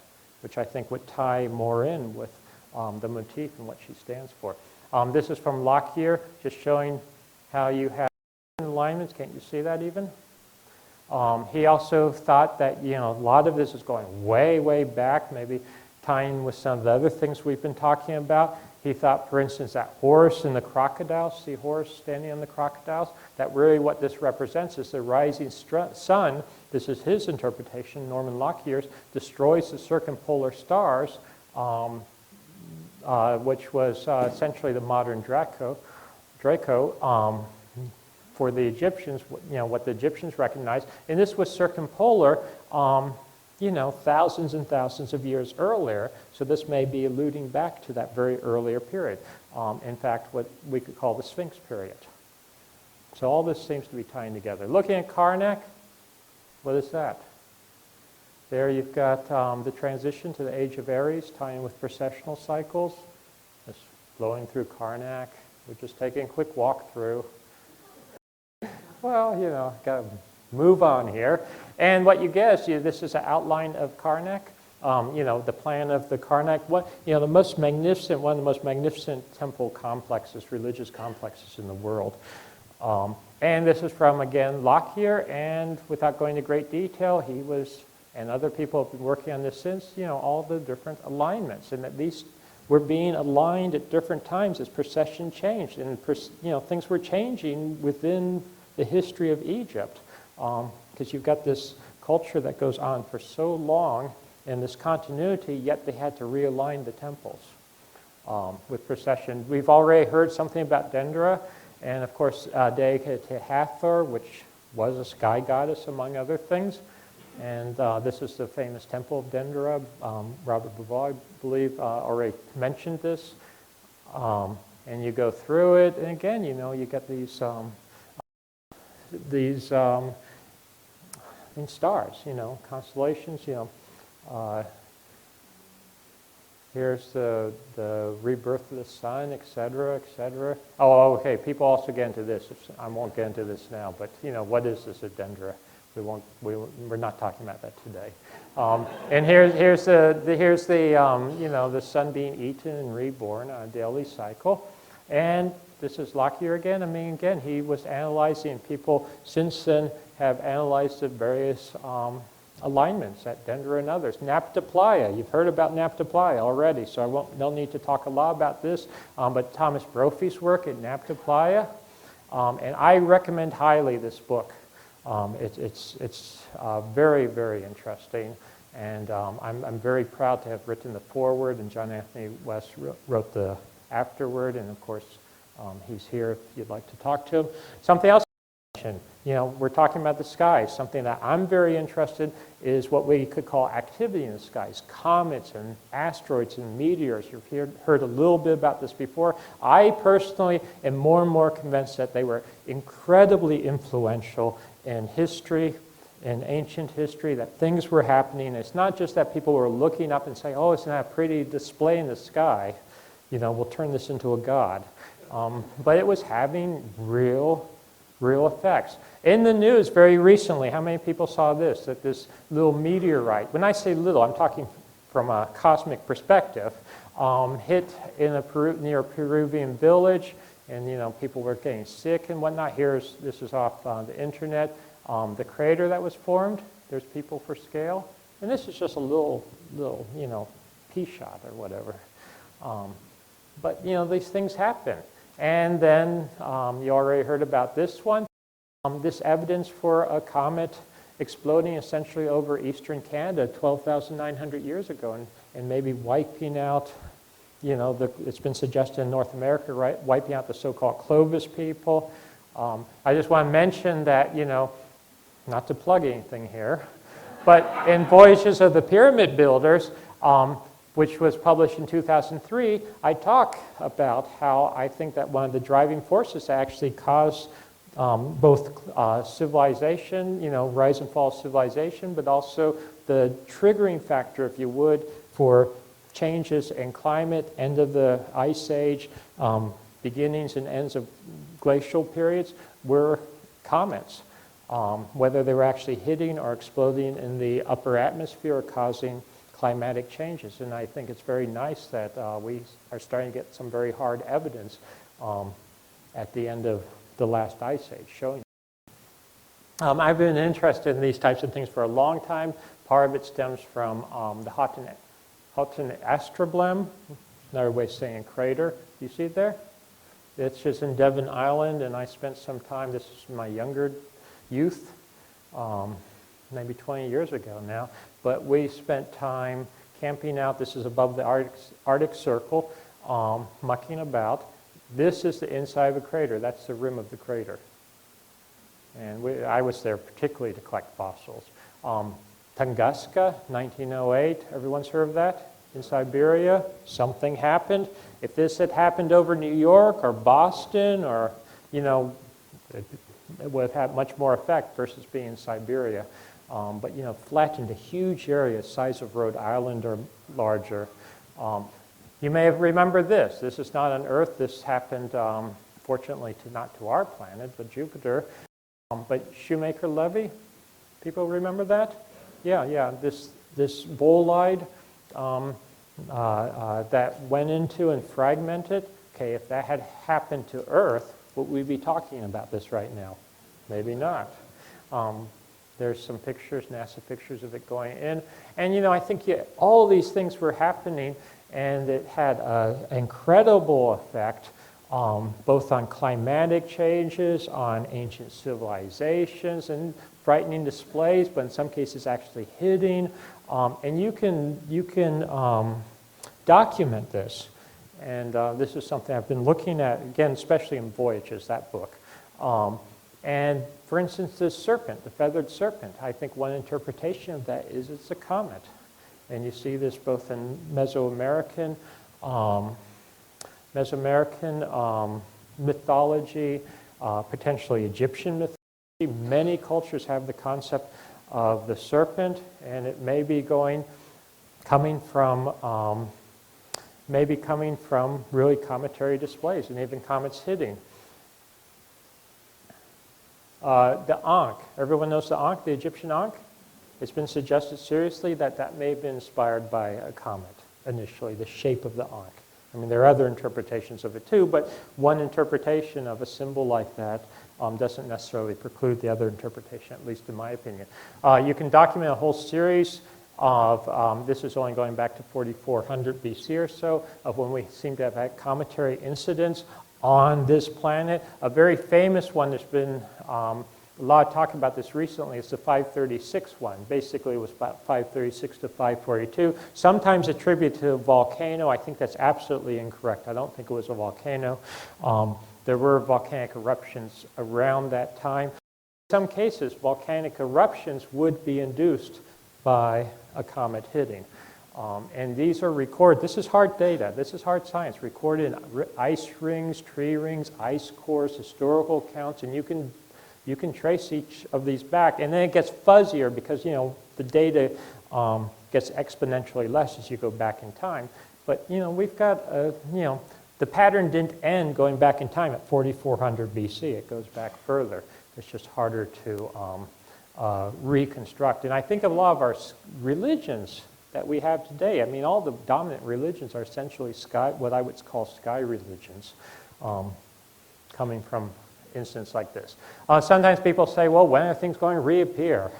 which I think would tie more in with the motif and what she stands for. This is from Lockyer, just showing how you have alignments. Can't you see that even? He also thought that, a lot of this is going way, way back, maybe tying with some of the other things we've been talking about. He thought, for instance, that horse and the crocodiles, see horse standing on the crocodiles, that really what this represents is the rising sun. This is his interpretation, Norman Lockyer's, destroys the circumpolar stars, which was essentially the modern Draco. For the Egyptians, what the Egyptians recognized. And this was circumpolar, thousands and thousands of years earlier. So this may be alluding back to that very earlier period. In fact, what we could call the Sphinx period. So all this seems to be tying together. Looking at Karnak, what is that? There you've got the transition to the age of Aries, tying with precessional cycles. Just flowing through Karnak. We're just taking a quick walk through. well, you know, got to move on here. And what you get is this is an outline of Karnak. You know, the plan of the Karnak. What, you know, the most magnificent, one of the most magnificent temple complexes, religious complexes in the world. And this is from, again, Lockyer, and without going into great detail, he was, and other people have been working on this since, you know, all the different alignments, and that these were being aligned at different times as precession changed, and, you know, things were changing within the history of Egypt, because you've got this culture that goes on for so long, and this continuity, yet they had to realign the temples with precession. We've already heard something about Dendera, and of course, dedicated to Hathor, which was a sky goddess, among other things. And this is the famous temple of Dendera. Robert Bouvet, I believe, already mentioned this. And you go through it, and again, you know, you get these stars, you know, constellations, you know. Here's the rebirth of the sun, et cetera, et cetera. Oh, okay, people also get into this. I won't get into this now, but, you know, what is this at Dendera? We're not talking about that today. And here's the you know, the sun being eaten and reborn on a daily cycle. And this is Lockyer again. I mean, again, he was analyzing. People since then have analyzed the various alignments at Dendera and others. Naphtoplia, you've heard about Naphtoplia already, so I don't need to talk a lot about this, but Thomas Brophy's work at Naphtoplia, and I recommend highly this book. It's very, very interesting, and I'm very proud to have written the foreword, and John Anthony West wrote the afterword, and of course, he's here if you'd like to talk to him. Something else, you know, we're talking about the skies. Something that I'm very interested in is what we could call activity in the skies, comets and asteroids and meteors. You've heard a little bit about this before. I personally am more and more convinced that they were incredibly influential in history, in ancient history, that things were happening. It's not just that people were looking up and saying, oh, isn't that a pretty display in the sky? You know, we'll turn this into a god. But it was having real effects. In the news very recently, how many people saw this? That this little meteorite, when I say little, I'm talking from a cosmic perspective, hit in near a Peruvian village, and you know, people were getting sick and whatnot. This is off the internet. The crater that was formed, there's people for scale. And this is just a little you know, pea shot or whatever. But you know, these things happen. And then you already heard about this one. This evidence for a comet exploding essentially over eastern Canada 12,900 years ago and maybe wiping out, you know, it's been suggested in North America, right, wiping out the so-called Clovis people. I just want to mention that, you know, not to plug anything here, but in Voyages of the Pyramid Builders, which was published in 2003, I talk about how I think that one of the driving forces that actually caused both civilization, you know, rise and fall of civilization, but also the triggering factor, if you would, for changes in climate, end of the ice age, beginnings and ends of glacial periods, were comets. Whether they were actually hitting or exploding in the upper atmosphere or causing climatic changes. And I think it's very nice that we are starting to get some very hard evidence at the end of the last ice age showing. I've been interested in these types of things for a long time. Part of it stems from the Houghton astroblem, another way of saying crater. You see it there? It's just in Devon Island, and I spent some time, this is my younger youth, maybe 20 years ago now, but we spent time camping out. This is above the Arctic Circle, mucking about. This is the inside of a crater. That's the rim of the crater. And I was there particularly to collect fossils. Tunguska, 1908, everyone's heard of that? In Siberia, something happened. If this had happened over New York or Boston or, you know, it would have had much more effect versus being in Siberia. But, you know, flattened a huge area, size of Rhode Island or larger. You may have remembered this. This is not on Earth. This happened, fortunately, not to our planet, but Jupiter. But Shoemaker-Levy, people remember that? Yeah, this bolide that went into and fragmented. Okay, if that had happened to Earth, would we be talking about this right now? Maybe not. There's some pictures, NASA pictures of it going in. And I think all these things were happening, and it had an incredible effect both on climatic changes, on ancient civilizations, and frightening displays, but in some cases actually hitting. And you can document this. And this is something I've been looking at, again, especially in Voyages, that book. And for instance, this serpent, the feathered serpent, I think one interpretation of that is it's a comet. And you see this both in Mesoamerican mythology, potentially Egyptian mythology. Many cultures have the concept of the serpent, and it may be coming from really cometary displays, and even comets hitting. The Ankh. Everyone knows the Ankh, the Egyptian Ankh? It's been suggested seriously that that may have been inspired by a comet initially, the shape of the Ankh. I mean, there are other interpretations of it too, but one interpretation of a symbol like that doesn't necessarily preclude the other interpretation, at least in my opinion. You can document a whole series of, this is only going back to 4400 BC or so, of when we seem to have had cometary incidents on this planet. A very famous one, there's been a lot of talk about this recently, it's the 536 one. Basically, it was about 536 to 542. Sometimes attributed to a volcano. I think that's absolutely incorrect. I don't think it was a volcano. There were volcanic eruptions around that time. In some cases, volcanic eruptions would be induced by a comet hitting. And these are recorded. This is hard data. This is hard science. Recorded in ice rings, tree rings, ice cores, historical counts, and you can trace each of these back. And then it gets fuzzier because the data gets exponentially less as you go back in time. But we've got the pattern didn't end going back in time at 4400 BC. It goes back further. It's just harder to reconstruct. And I think of a lot of our religions that we have today. I mean, all the dominant religions are essentially what I would call sky religions, coming from incidents like this. Sometimes people say, well, when are things going to reappear?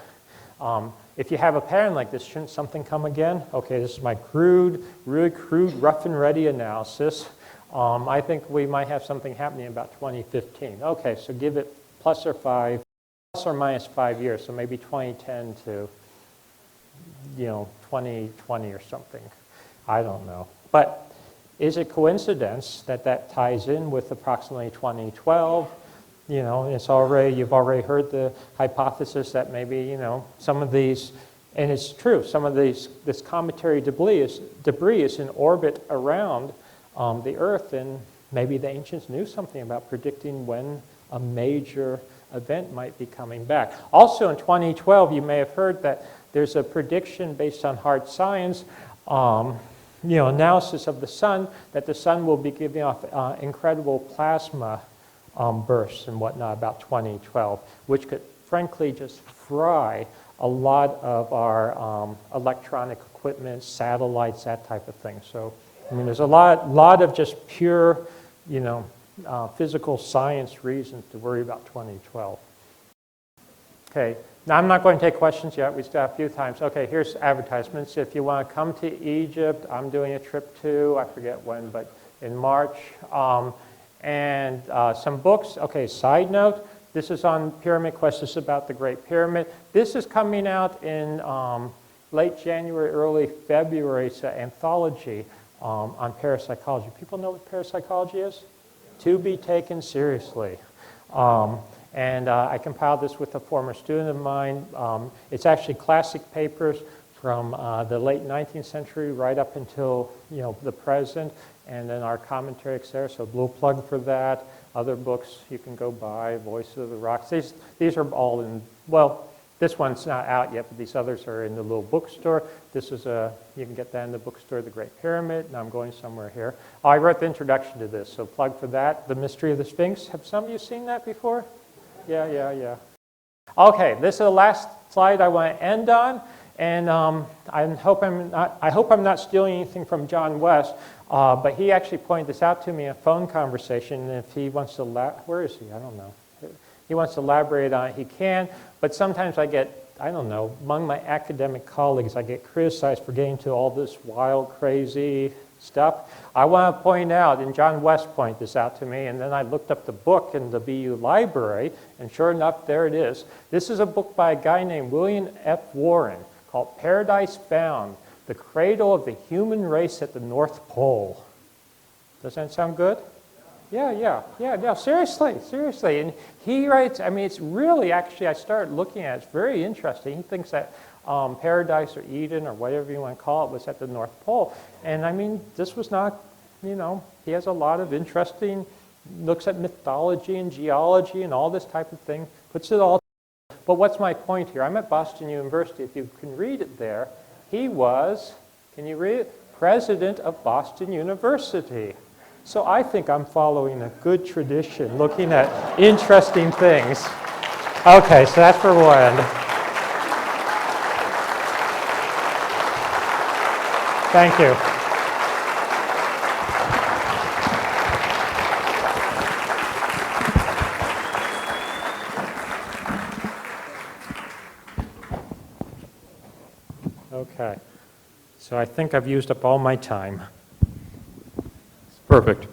If you have a pattern like this, shouldn't something come again? Okay, this is my really crude, rough and ready analysis. I think we might have something happening about 2015. Okay, so give it plus or minus 5 years, so maybe 2010 to 2020 or something. I don't know. But is it coincidence that that ties in with approximately 2012? It's already, you've already heard the hypothesis that maybe, some of these, and it's true, some of this cometary debris is in orbit around the Earth, and maybe the ancients knew something about predicting when a major event might be coming back. Also in 2012, you may have heard that there's a prediction based on hard science, analysis of the sun, that the sun will be giving off incredible plasma bursts and whatnot about 2012, which could frankly just fry a lot of our electronic equipment, satellites, that type of thing. So, I mean, there's a lot of just pure, physical science reasons to worry about 2012. Okay, now I'm not going to take questions yet. We still have a few times. Okay, here's advertisements. If you want to come to Egypt, I'm doing a trip too. I forget when, but in March. And some books. Okay, side note, this is on Pyramid Quest. This is about the Great Pyramid. This is coming out in late January, early February. It's an anthology on parapsychology. People know what parapsychology is? To be taken seriously. And I compiled this with a former student of mine. It's actually classic papers from the late 19th century right up until the present, and then our commentary, etc. So blue plug for that. Other books you can go buy, Voices of the Rocks. These are all in, well, this one's not out yet, but these others are in the little bookstore. This is you can get that in the bookstore, The Great Pyramid, and I'm going somewhere here. I wrote the introduction to this, so plug for that. The Mystery of the Sphinx. Have some of you seen that before? Yeah. Okay, this is the last slide I want to end on, and I hope I'm not stealing anything from John West, but he actually pointed this out to me in a phone conversation, and if he wants to, where is he? I don't know. He wants to elaborate on it, he can, but sometimes I get, I don't know, among my academic colleagues, I get criticized for getting to all this wild, crazy stuff. I want to point out, and John West pointed this out to me, and then I looked up the book in the BU library, and sure enough, there it is. This is a book by a guy named William F. Warren called Paradise Found, The Cradle of the Human Race at the North Pole. Does that sound good? Yeah, no, seriously. And he writes, I mean, it's really, actually, I started looking at it, it's very interesting. He thinks that Paradise or Eden or whatever you want to call it was at the North Pole. And I mean, this was not, you know, he has a lot of interesting, looks at mythology and geology and all this type of thing, puts it all. But what's my point here? I'm at Boston University. If you can read it there, he was, can you read it? President of Boston University. So I think I'm following a good tradition, looking at interesting things. Okay, so that's for one. Thank you. Okay, so I think I've used up all my time. Perfect.